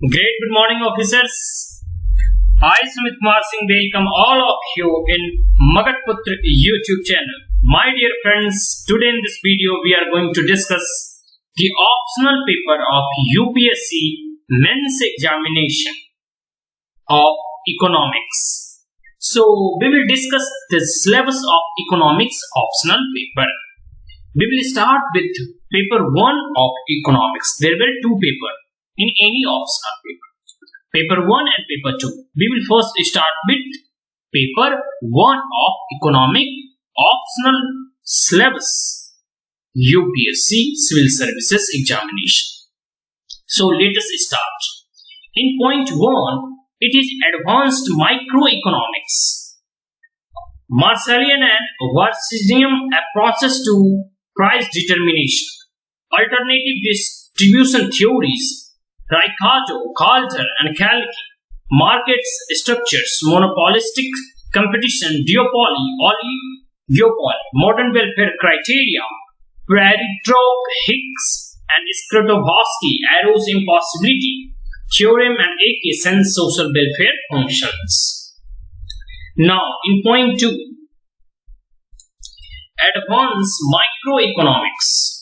Great good morning, officers. I, Sumit Kumar Singh, welcome all of you in Magatputra YouTube channel. My dear friends, today in this video we are going to discuss the optional paper of UPSC Men's Examination of Economics. So we will discuss the Syllabus of Economics optional paper. We will start with paper 1 of Economics. There were two papers in any optional paper. Paper 1 and paper 2. We will first start with paper 1 of Economic Optional Syllabus UPSC Civil Services Examination. So let us start. In point 1, it is Advanced Microeconomics. Marshallian and Varsizium approaches to price determination. Alternative distribution theories. Ricardo, Calder and Kalki, markets structures, monopolistic competition, duopoly, oligopoly, modern welfare criteria, Prairie-Drog, Hicks and Skrodowski, arrows impossibility, theorem and AK sense social welfare functions. Now, in point 2, advanced microeconomics.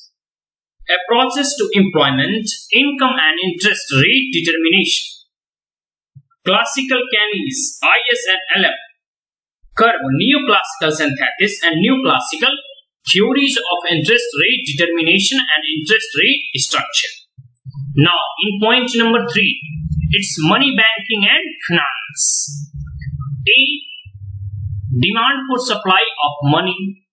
Approaches to employment, income and interest rate determination. Classical Canese, IS and LM. Curve, neoclassical synthesis and neoclassical theories of interest rate determination and interest rate structure. Now, in point number 3, it's money banking and finance. A. Demand for supply of money.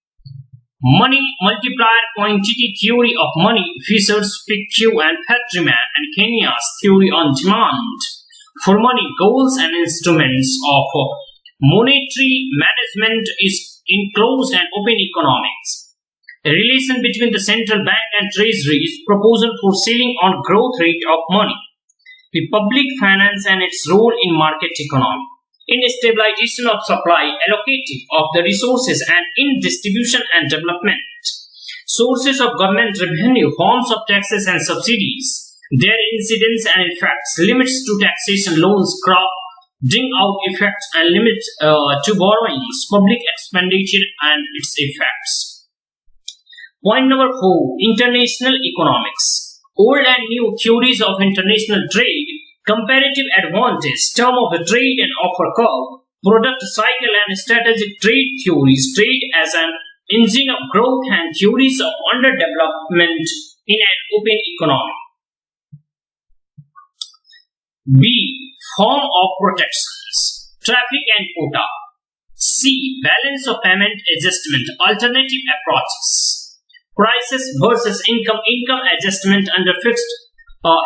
Money multiplier quantity theory of money, Fisher's PQ and Fetterman and Kenya's theory on demand for money, goals and instruments of monetary management is in closed and open economics. A relation between the central bank and treasuries, proposal for ceiling on growth rate of money, the public finance and its role in market economy. In stabilization of supply, allocating of the resources and in distribution and development. Sources of government revenue, forms of taxes and subsidies, their incidence and effects, limits to taxation, loans, crowding out effects and limits to borrowings, public expenditure and its effects. Point number 4, international economics. Old and new theories of international trade, comparative advantage, term of the trade and offer curve, product cycle and strategic trade theories, trade as an engine of growth and theories of underdevelopment in an open economy. B. Form of protections, traffic and quota. C. Balance of payment adjustment, alternative approaches. Prices versus income, income adjustment under fixed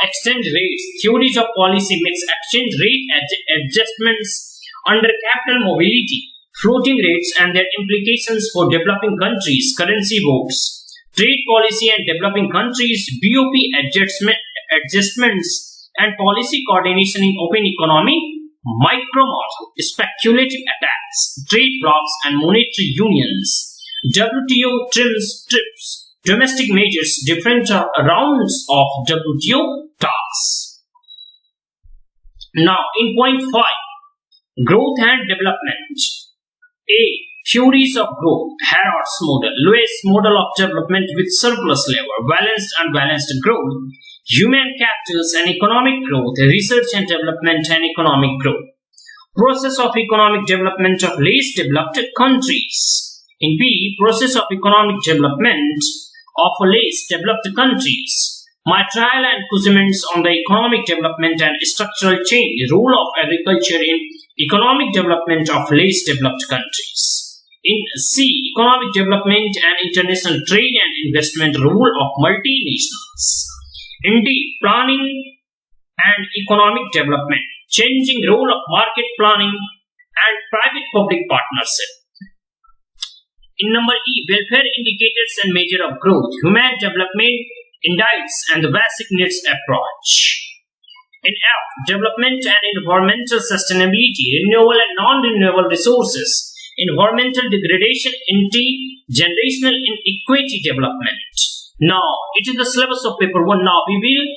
exchange rates, theories of policy mix, exchange rate adjustments under capital mobility, floating rates and their implications for developing countries, currency votes, trade policy and developing countries, BOP adjustments and policy coordination in open economy, micromodel, speculative attacks, trade blocks and monetary unions, WTO trips, domestic measures, different rounds of WTO talks. Now, in point 5, growth and development. A. Theories of growth, Harrod's model, Lewis model of development with surplus labor, balanced and unbalanced growth, human capitals and economic growth, research and development and economic growth. Process of economic development of least developed countries. In B, process of economic development of less developed countries. My trial and comments on the economic development and structural change, role of agriculture in economic development of less developed countries. In C, economic development and international trade and investment, role of multinationals. In D, planning and economic development, changing role of market planning and private-public partnership. In number E, welfare indicators and measure of growth, human development index and the basic needs approach. In F, development and environmental sustainability, renewable and non-renewable resources, environmental degradation, intergenerational inequity development. Now, it is the syllabus of paper 1. Now, we will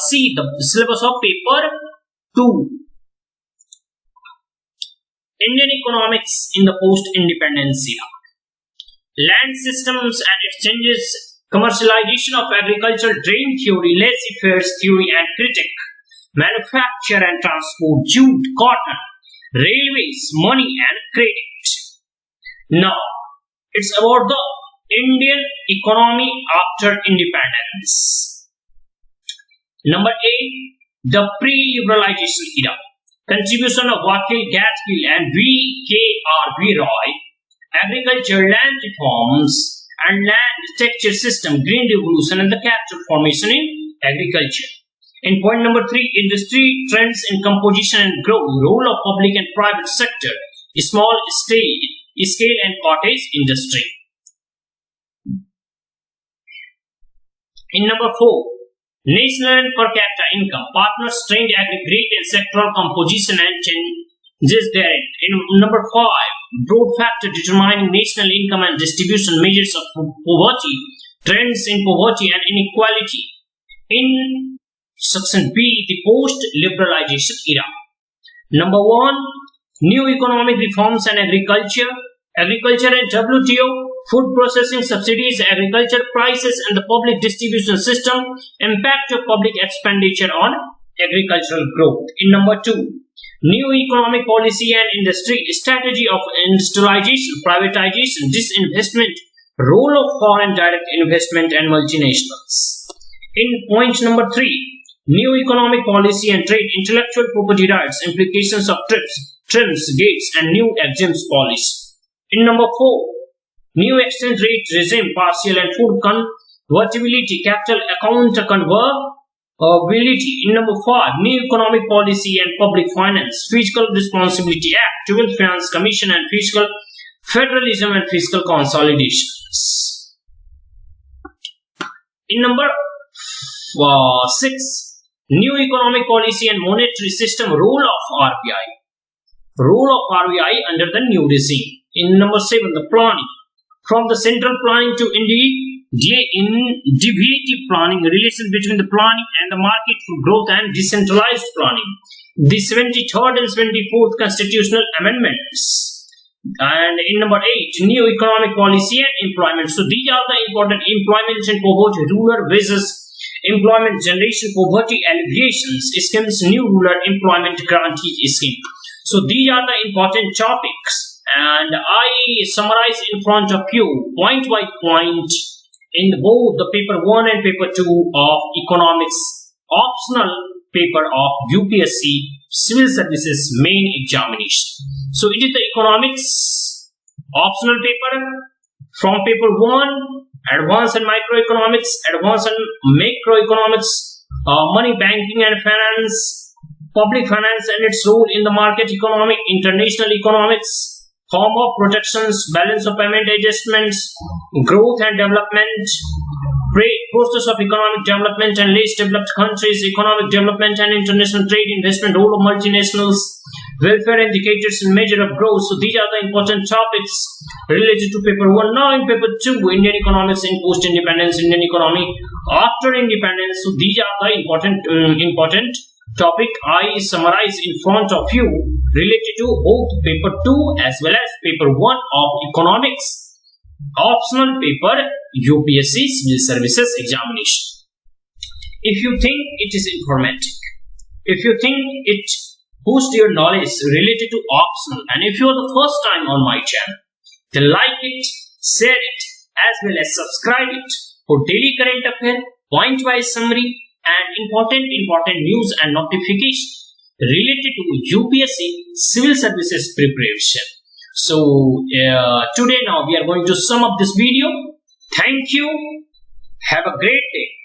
See the syllabus of paper 2. Indian economics in the post-independence era. Land systems and exchanges, commercialization of agriculture, drain theory, laissez-faire theory and critique, manufacture and transport, jute, cotton, railways, money and credit. Now, it's about the Indian economy after independence. Number 8, the pre-liberalization era. Contribution of Vakil, Gaskill and V.K.R.V. Roy, agriculture, land reforms and land texture system, green revolution and the capital formation in agriculture. In point number 3, industry trends in composition and growth, role of public and private sector, small scale and cottage industry. In number 4, national and per capita income, partners, trend, aggregate and sectoral composition and changes therein. In number 5, broad factor determining national income and distribution, measures of poverty, trends in poverty and inequality. In section B, the post-liberalization era. Number 1, new economic reforms and agriculture and WTO, food processing subsidies, agriculture prices and the public distribution system, impact of public expenditure on agricultural growth. In number 2, new economic policy and industry, strategy of industrialization, privatization, disinvestment, role of foreign direct investment and multinationals. In point number 3, new economic policy and trade, intellectual property rights, implications of trims, gates and new exempts policy. In number 4, new exchange rate regime, partial and full convertibility, capital account convertibility. In number 5, new economic policy and public finance, Fiscal Responsibility Act, 12th Finance Commission and fiscal federalism and fiscal consolidations. In number 6, new economic policy and monetary system, role of RBI under the new regime. In number 7, the planning, from the central planning to individual planning, relation between the planning and the market for growth and decentralized planning. The 73rd and 74th constitutional amendments. And in number 8, new economic policy and employment. So these are the important employment and poverty, rural wages, employment generation, poverty alleviations schemes, new rural employment guarantee scheme. So these are the important topics. And I summarize in front of you point by point in both the paper 1 and paper 2 of economics, optional paper of UPSC civil services main examination. So it is the economics optional paper from paper 1, advanced and microeconomics, advanced and macroeconomics, money, banking and finance, public finance and its role in the market economy, international economics, form of protections, balance of payment adjustments, growth and development, process of economic development and least developed countries, economic development and international trade, investment, role of multinationals, welfare indicators and measure of growth. So these are the important topics related to paper 1. Now in paper 2, Indian economics in post-independence, Indian economy after independence. So these are the important topic I summarize in front of you related to both paper 2 as well as paper 1 of economics, optional paper, UPSC civil services examination. If you think it is informative, if you think it boosts your knowledge related to optional, and if you are the first time on my channel, then like it, share it as well as subscribe it for daily current affair, point-wise summary and important news and notification related to UPSC civil services preparation. So today now we are going to sum up this video. Thank you. Have a great day.